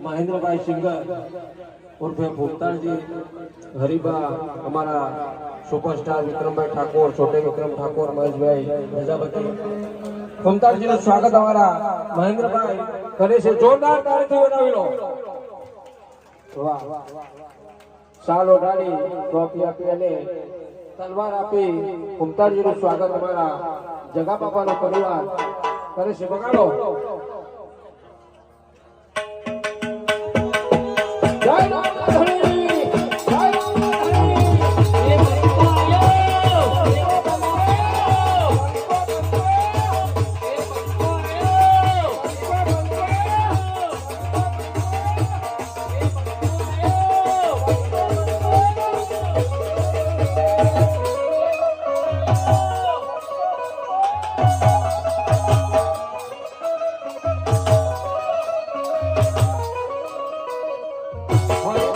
મહેન્દ્રભાઈ singer ઉર્ફે ભૂપતાનજી હરિબા, અમારા superstar વિક્રમભાઈ ઠાકોર, છોટે વિક્રમ ઠાકોર, મહેશભાઈ પ્રજાપતિ, ભૂપતાનજીનું સ્વાગત અમારા મહેન્દ્રભાઈ કરે છે. જોરદાર તાળીથી બનાવી લો. વાહ, શાલ ઓઢાડી, ટ્રોફી આપી અને તલવાર આપી ભૂપતાનજીનું સ્વાગત અમારા જગા બાપાનો પરિવાર કરે છે. બગાડો. Hey!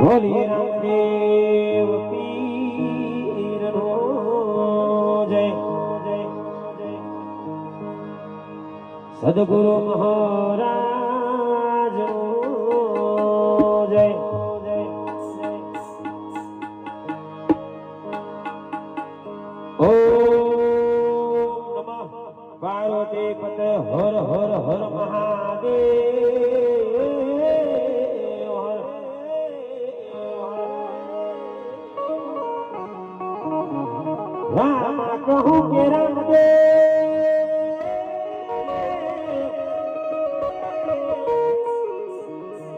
બોલી રામદેવ પીરનો જય સદગુરુ મહારાજ જય ઓમ નમઃ પાર્વતી પતે હર હર હર મહાદેવ રામા કહું કે રામદેવ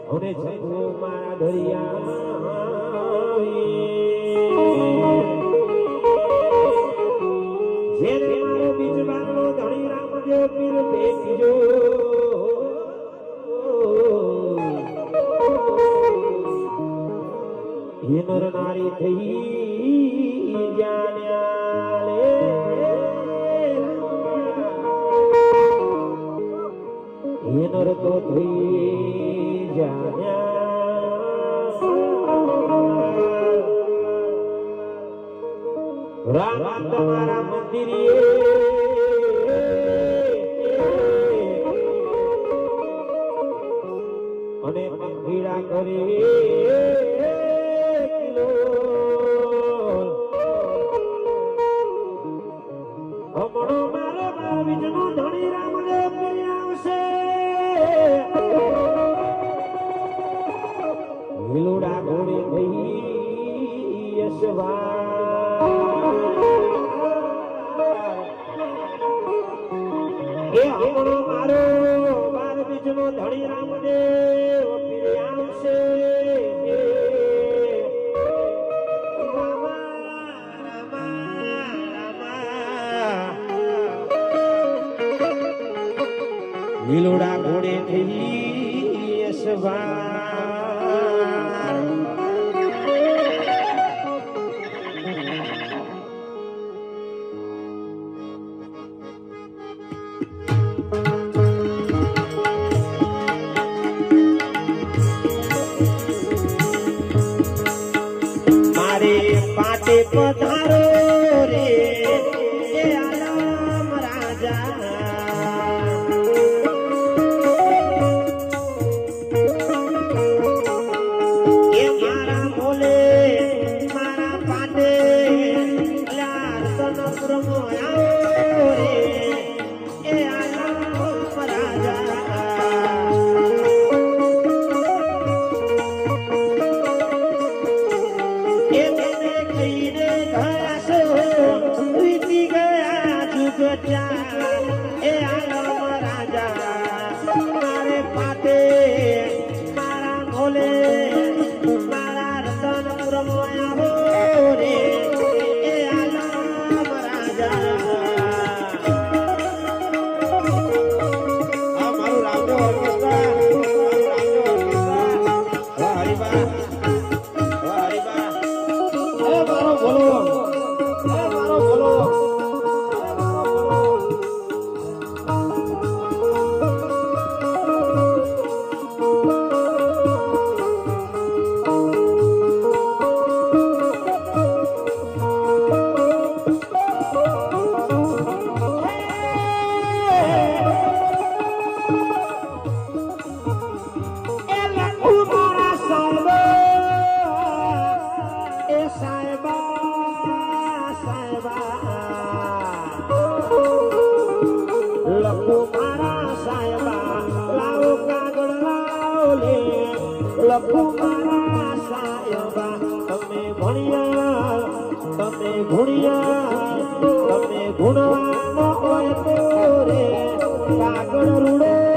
અને જગો મારા દરિયા જેને મારો બીજ બારનો ધણી રામદેવ પીર બેઠજો એ નર નારી થઈ નર તો થઈ જાણ્યા રામ તમારા મંદિરે અને પંખીડા કરે હમણો મારો બીજનો ધણી રામદેવ પીર આવશે લીલુડા ઘોડે થઈ યશવા એ હમણો મારો બાર બીજનો ધણી રામદેવ પીર આવશે લીલુડા ઘોડે થઈ યશવા પાટે પધારો રે એ આલમ રાજા એ મારા બોલે મારા પાટે યાર તન પ્રમો આવો રે એ આલમ રાજા એ આલમ રાજા મારે પાટે મારા ભોલે મારા રતન પુરમો રે એ આલમ રાજા આ મારું રાવજો ઓર્કેસ્ટ્રા હરિબા એ મારો ભોલો લખુ મારા સાયબા તમે ભણ્યા તમે ભણવાનો હોય તો રે કાગળ રૂડો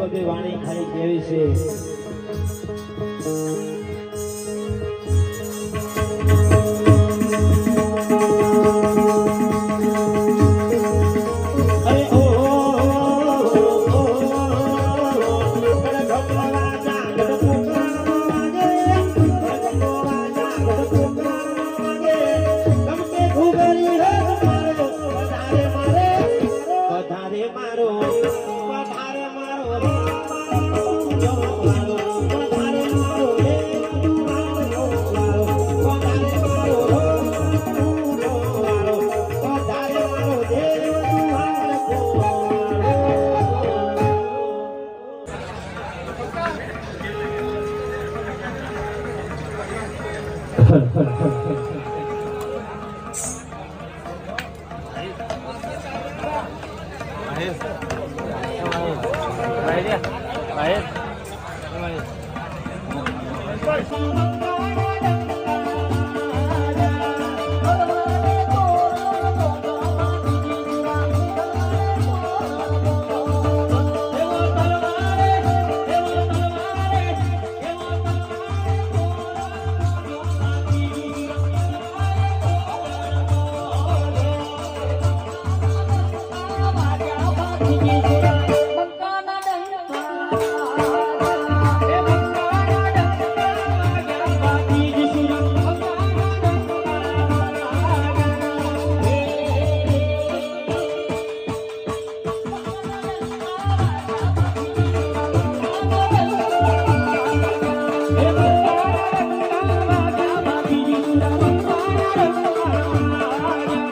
બધી વાણી ખાલી કેવી છે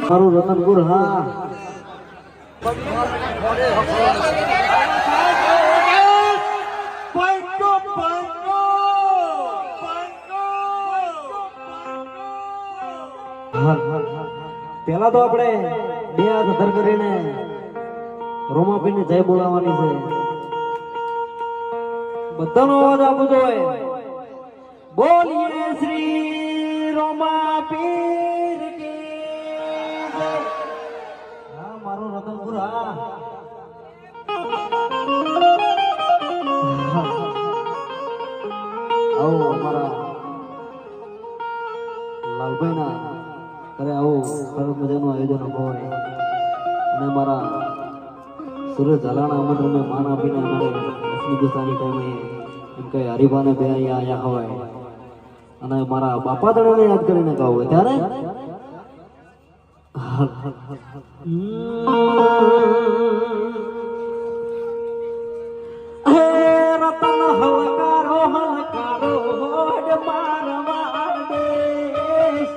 મારું રતનપુર હા પેલા તો આપણે બે હાથ ધર કરીને રોમાપીને જય બોલાવવાની છે બધાનો અવાજ આપવો જોઈએ બોલીએ શ્રી રોમાપીર મારું રતનપુર હા આવો અમારા લાલભાઈ ના ઘરે આવું સરસ મજાનું આયોજન હોય અને અમારા સુરત ઝાલાના આમંત્રણને માન આપીને અમારે લક્ષ્મી ગુસ્સાની ટાઈમે એમ કે હરિભાને બે અહીંયા આવ્યા હોય અને મારા બાપા તળાને યાદ કરીને કહું હોય ત્યારે રતન હલકારો હલકારો મારવા દેશ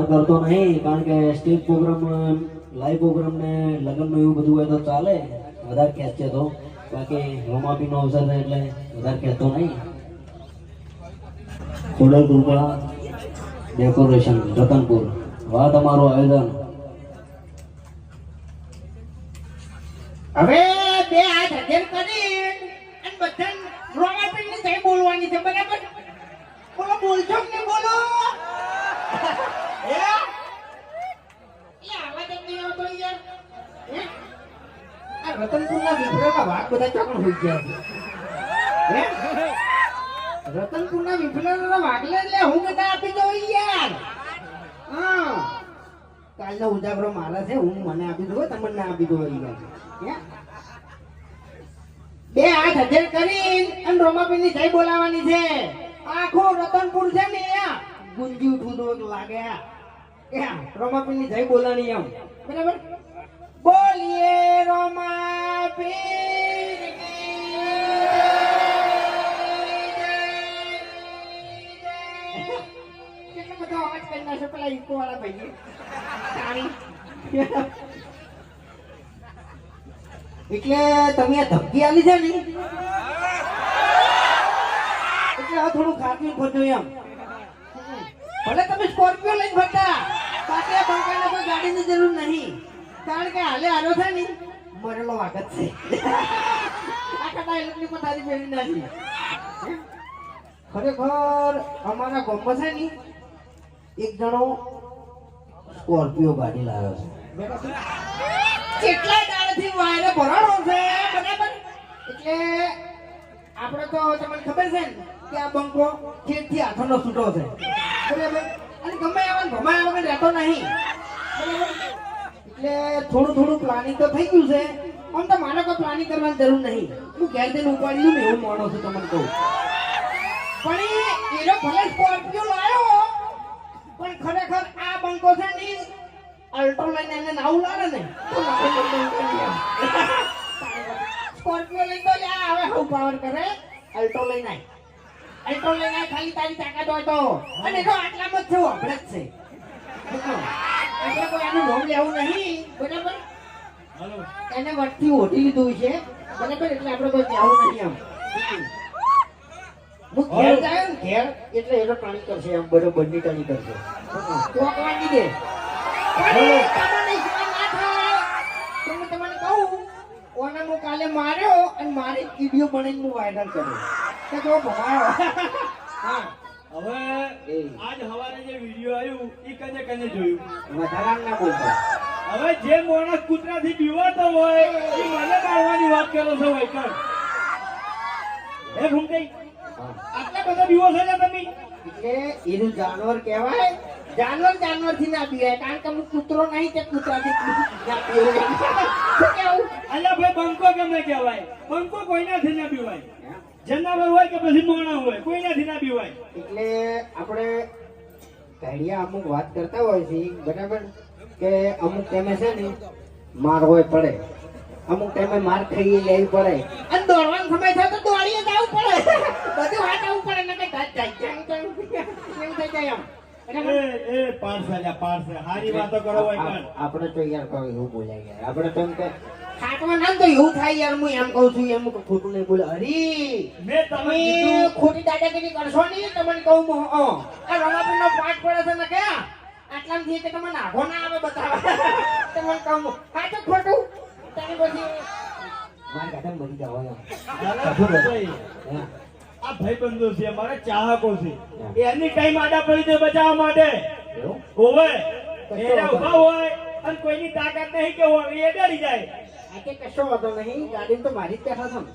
કરતો નહીં, કારણ કે સ્ટેજ પ્રોગ્રામ, લાઈવ પ્રોગ્રામ ને લગ્ન એવું બધું હોય તો ચાલે, વધારે ખેંચે તો. બાકી રોમાપીનો અવસર છે એટલે વધારે ખેંચતો નહીં. ખોડલ કૃપા ડેકોરેશન રતનપુર, વાહ તમારું આયોજન. હવે બે હાથ હજેર કરી અને બધા રોમાપીની થઈ બોલવાની છે, બરાબર? બોલો, બોલશો કે નહીં બોલો? હે? એ આવાજ જ નહીં આવતો યાર. હે? આ રતનપુરના વિફરેલા વાઘ બધા ચોકડ હોઈ ગયા છે. હે? રતનપુરના વિફરેલા વાઘલે એટલે હું કદા આપી દઉં યાર. હા, કાલનો ઉજાગરો મારા છે, હું મને આપી દઉં, તમને ના આપી દઉં યાર. હે? બે હાથ હજેર કરી અને રોમાપીની જય બોલાવાની છે. આખું રતનપુર છે ને ગુંજી ઉઠવું તો લાગે. રોમાપીની જય બોલાની એમ, બરાબર? બોલીએ રોમાપીર કેટલો બધો અવાજ કરી નાખો પેલા ઈકો વાળા ભાઈ. એટલે તમે આ ધમકી આલી છે ને એટલે હવે થોડું ખાતું ફરજો એમ. ભલે તમે સ્કોર્પિયો લઈને ફરતા, બાકી આ બંકાને કોઈ ગાડીની જરૂર નહીં, કારણ કે હાલે હારો છે ને મરેલો વાગત છે. આખા ડાયલોગની પથારી ફેરવી નાખી. ખરેખર અમારા ગામમાં છે ને એક જણો સ્કોર્પિયો ગાડી લાવ્યો છે, બરાબર? કેટલા દાડથી વાયરે ભરાણો છે, બરાબર? એટલે આપણે તો તમને ખબર છે ને કે આ બંકો ખેતથી હાથોનો છૂટો છે, બરાબર? અને ગમે આવવાનું ભમાય વગર રહેતો નહીં, બરાબર? એટલે થોડું થોડું પ્લાનિંગ તો થઈ ગયું છે. આમ તો મારે કોઈ પ્લાનિંગ કરવાની જરૂર નહીં, હું ઘેર જઈને ઉપાડી લઉં ને એવું માણો છું તમને કહું. પણ એનો ભલે સ્કોર્પિયો લાવ્યો, પણ ખરેખર આ બંકો છે ને અલ્ટો લઈને એને નાવું લાવે ને તો મારે સ્કોર્પિયો લઈને તો લ્યા હવે હું પાવર કરે. અલ્ટો લઈને આય, અલ્ટો લઈને આય, ખાલી તારી તાકાત હોય તો. અને જો આટલામાં જ છે, આપણે જ છે, એટલે કોઈ આનું નામ લેવું નહીં, બરાબર? એને વટથી ઓઢી લીધું છે, બરાબર? એટલે આપણે કોઈ લેવું નહીં એમ. હું ઘેર જાય ને ઘેર એટલે એનો ટણી કરશે એમ, બરોબર ની ટણી કરશે. તો વાગી દે. તમને કહું, ઓને હું કાલે માર્યો અને મારી વિડીયો બનાવીને હું વાયરલ કર્યો કે જો ભમાયો. હા, હવે આજ હવારે જે વિડિયો આવ્યું ઈ કને કને જોયું? વધારાનું ના બોલતો. હવે જે માણસ કૂતરાથી બીવાતો હોય એ મને મારવાની વાત કરો છો વૈકણ. હે ભૂમકઈ, આટલા બધા બીવો છો ને તમે? એટલે એનું જાનવર કહેવાય. જાનવર જાનવરથી ના બીવાય, કારણ કે હું કૂતરો નહીં તે કૂતરાથી ના બીવાય. શું કેવું? અલ્યા ભાઈ, બંકો કેમ કહેવાય? બંકો કોઈનાથી ના બીવાય. જનાવર હોય કે પછી મોણા હોય, કોઈનાથી ના બીવાય. એટલે આપણે ઘડિયા અમુક વાત કરતા હોય છે, બરાબર? કે અમુક ટાઈમે છે ને માર હોય પડે, અમુક ટાઈમે માર ખાઈ લેવી પડે, અને દોડવાનો સમય થાય તો દોડીએ જવું પડે. બધું વાત આવવું પડે ને કઈ એવું થઈ જાય એમ. એ પારસે હારી વાતો કરો વૈકણ. આપણે તો યાર કોઈ એવું બોલ્યા યાર, આપણે તો એમ કે ખાટવા નામ તો એવું થાય યાર. હું એમ કહું છું, એમ ખોટું નહીં બોલે. હરી મેં તમને તમે કીધું ખોટી દાદાગીરી કરશો નહીં, તમને કહું. આ રમાપીરનો પાઠ પડે છે ને કે આટલામાંથી કે તમને નાગો ના આવે બતાવે. તમને કહું સાચું ખોટું તમે પછી મારી ગાડા મરી જાવ એમ. આ ભાઈબંધો છે, અમારા ચાહકો છે, એની ટાઈમ આડા પડી જાય બચાવવા માટે. હોવે એને ઉભા હોય અને કોઈની તાકાત નહીં કે હોય એ ડરી જાય. આ કે કશો વાંધો નહીં, ગાડી તો મારી જ બેઠા છો ને.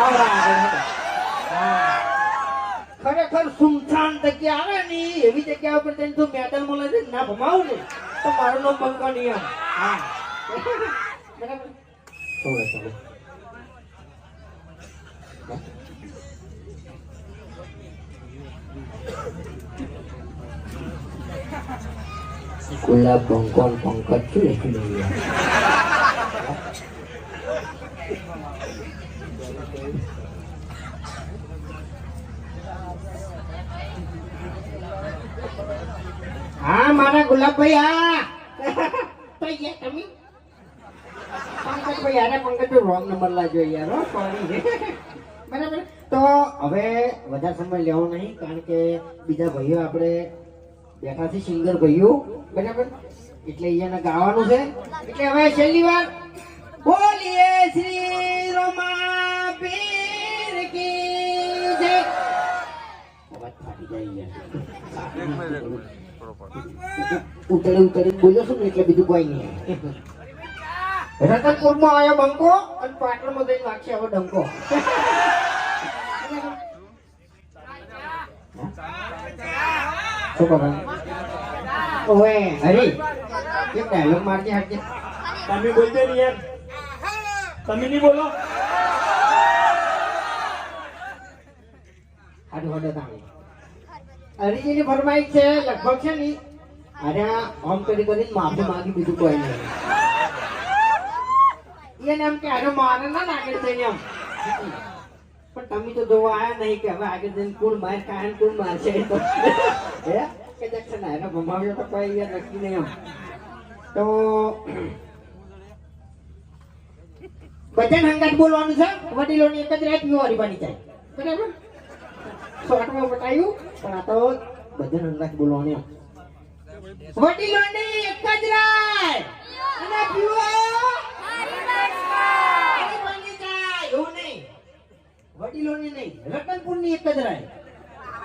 આવડા આગળ હતા. ખરેખર સુમસાન જગ્યા આવે ને એવી જગ્યા ઉપર જઈને તું મેડલ મળે છે ના ભમાવું ને તો મારું નામ બંકો નહીં એમ. હા, બરાબર. ગુલાબ બંકોન પંકજ શું લખી દઉં? હા મારા ગુલાબભાઈ હા તો યાર તમે પંકજભાઈ યાર પંકજ રોંગ નંબર લાગ્યો યાર હો સોરી બરાબર તો હવે વધારે સમય લેવો નહીં કારણ કે બીજા ભાઈઓ આપણે બેઠા છે સિંગર ભાઈઓ બરાબર એટલે અહીંયા ગાવાનું છે એટલે હવે છેલ્લી વાર બોલીએ શ્રી રમાપીર કી જય અવાજ ફાટી જાય યાર ઉતરી બોલ્યો છું ને એટલે બીજું કોઈ નહીં રતનપુરમાં આવ્યો બંકો અને પાટણમાં જઈને નાખશે હવે ડંકો શું કહો ઓએ હરી એક ડાયલોગ મારજે હાટજે તમે બોલજો ને યાર તમે નહીં બોલો હાડો હાડો તાણી હરીજીની ફરમાઈશ છે લગભગ છે ને અરે આમ કરીને માફી માંગી બીજું કોઈ નહીં એને એમ કે અરે મારે ના આગળ જઈને એમ પણ તમે તો જોવા આયા નહીં કે હવે આગળ જઈને કોણ માર ખાય કોણ મારશે તો હે કે જક્ષણ આને ભમાવ્યો તો કોઈ યાર નક્કી નહીં એમ તો ભજન હંગાત બોલવાનું છે વડીલોની એક જ રાત પીવો હરીબાની જાય બરાબર શોર્ટમાં બતાવ્યું પણ આ તો ભજન હંગાત બોલવાનું એમ વડીલોની એક જ રાત અને પીવો હરીબાની જાય એવું નહીં વડીલોની નહીં રતનપુરની એક જ રાત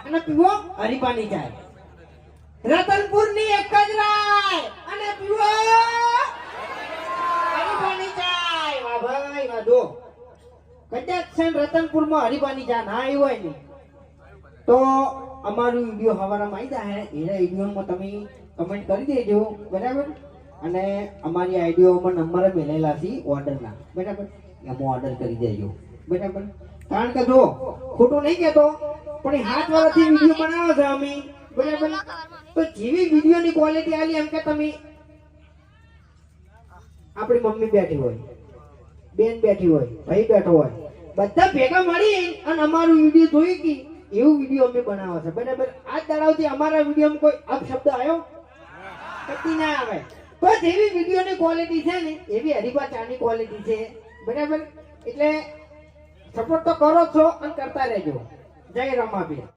અને પીવો હરીબાની જાય રતનપુરની એક જ રાત અને પીવો હરીબાની જાય વાહ ભાઈ વાહ જો કદાચ છે રતનપુરમાં હરીબાની જા ના આવ્યું હોય ને તો અમારું વિડીયો હવારામાં આવી જાય એના વિડીયોમાં તમે કમેન્ટ કરી દેજો બરાબર અને અમારી આઈડીઓમાં નંબર મેલેલા છે ઓર્ડરના બરાબર એમાં ઓર્ડર કરી દેજો બરાબર કારણ કે જો ખોટું નહીં કહેતો પણ એ 7 વર્ષથી વિડીયો બનાવો છો અમે બરાબર તો જેવી વિડીયોની ક્વોલિટી આલી એમ કે તમે આપણી મમ્મી બેઠી હોય બેન બેઠી હોય ભાઈ બેઠો હોય બધા ભેગા મળી અને અમારું વિડીયો જોઈ કે એવું વિડીયો અમે બનાવો છે બરાબર આજ દાડાવથી અમારા વિડીયોમાં કોઈ અપશબ્દ આવ્યો કદી ના આવે તો જેવી વિડીયોની ક્વોલિટી છે ને એવી હરીબા ચાની ક્વોલિટી છે બરાબર એટલે સપોર્ટ તો કરો છો અને કરતા રહેજો જય રમાપીર